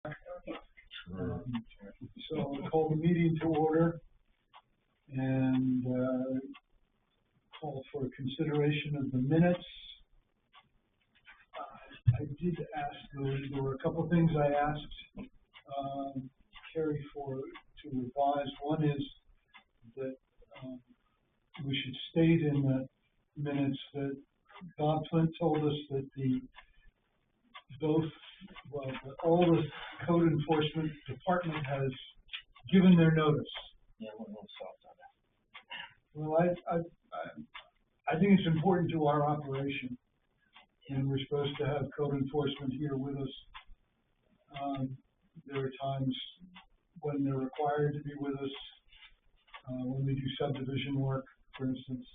So I'll call the meeting to order and call for consideration of the minutes. I did ask, there were a couple of things I asked Carrie to revise. One is that we should state in the minutes that Bob Flint told us that all the code enforcement department has given their notice. Yeah, we're a little soft on that. Well, I think it's important to our operation, and we're supposed to have code enforcement here with us. There are times when they're required to be with us, when we do subdivision work, for instance.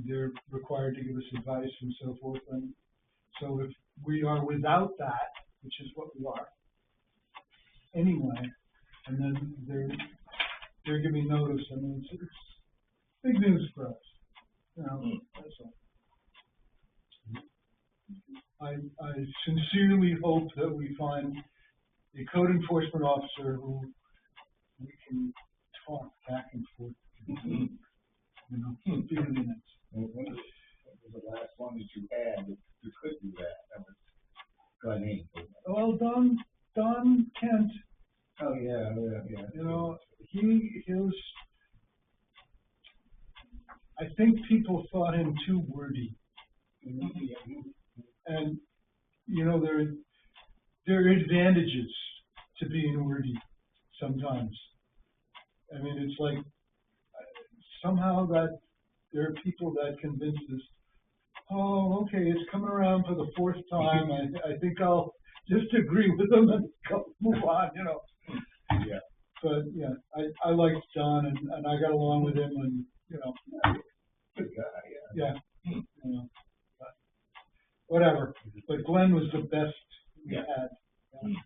They're required to give us advice and so forth. And so if we are without that, which is what we are, anyway, and then they're giving notice, I mean, it's big news for us. You know, that's all. I sincerely hope that we find a code enforcement officer who we can talk back and forth. You know, 50 minutes. What was the last one that you had that you could do that? That was Glenn Ames. Well, Don Kent. Oh yeah. You know, he was. I think people thought him too wordy. And you know, there are advantages to being wordy sometimes. I mean, it's like somehow that there are people that convince us, oh, okay, it's coming around for the fourth time. I think I'll just agree with them and move on, you know. Yeah. But yeah, I liked Don and I got along with him, and you know. Good guy, yeah. Yeah. You know, but whatever. But Glenn was the best we had. Yeah.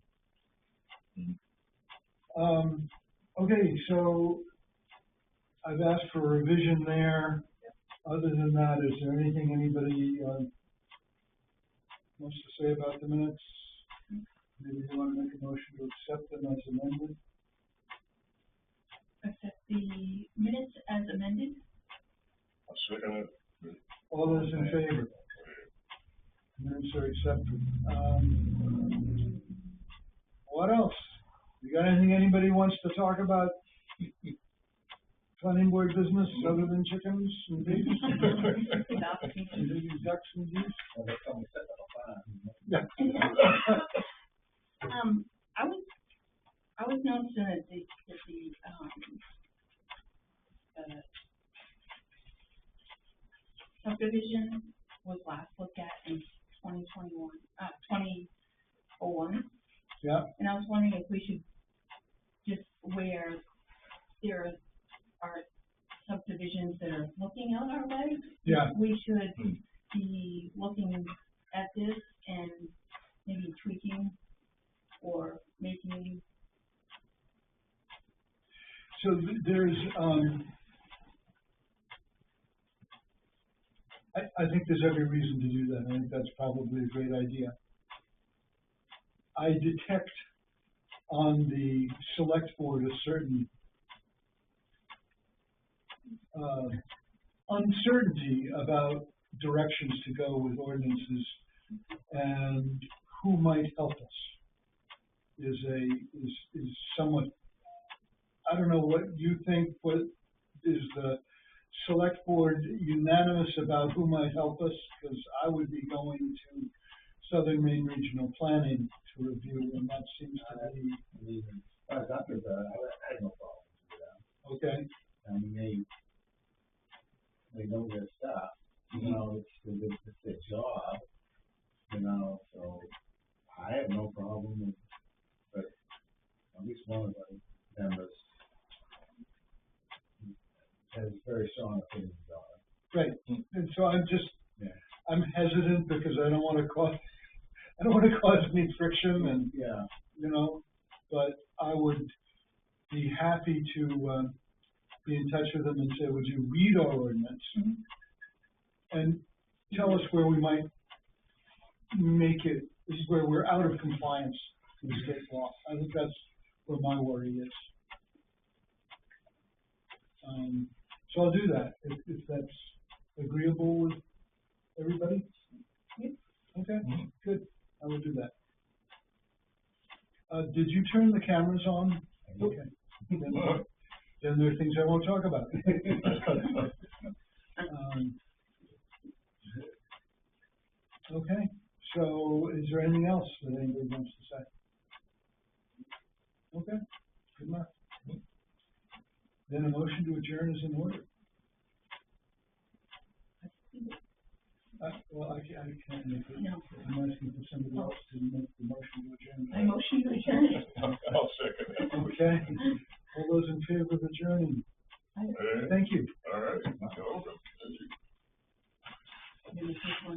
Okay, so I've asked for a revision there. Other than that, is there anything anybody wants to say about the minutes? Maybe you want to make a motion to accept them as amended? Accept the minutes as amended. I'll second it. All those in favor? Minutes are accepted. What else? You got anything anybody wants to talk about? Planning board business other than chickens and pigs? And maybe ducks and geese? Well, they told me set up a fine. Yeah. I was noticing that the subdivision was last looked at in 2001. Yeah. And I was wondering if we should just where there are subdivisions that are looking out our way. Yeah. We should be looking at this and maybe tweaking or making. So there's, I think there's every reason to do that. I think that's probably a great idea. I detect on the select board a certain uncertainty about directions to go with ordinances, and who might help us is somewhat. I don't know what you think. What is the select board unanimous about who might help us? Because I would be going to Southern Maine Regional Planning to review, and that seems to be. I had no problem with that. Okay. I mean, they know their stuff. You know, it's their job. You know, so I have no problem with, but at least one of the members has very strong opinions on it. Right, and so I'm hesitant because I don't want to cause any friction, and you know, but I would be happy to be in touch with them and say, would you read our ordinance and tell us where we might make it this is where we're out of compliance with state law. I think that's where my worry is. So I'll do that, if that's agreeable with everybody? Okay, good, I will do that. Did you turn the cameras on? Okay. Then there are things I won't talk about. Okay, so is there anything else that anybody wants to say? Okay, good enough. Then a motion to adjourn is in order. Well, I can't make it. No. I'm asking for somebody else to make the motion to adjourn. I motion to adjourn. I'll second it. Okay, all those in favor of adjourning? Hey, Thank you. all right, you're welcome. Maybe this one.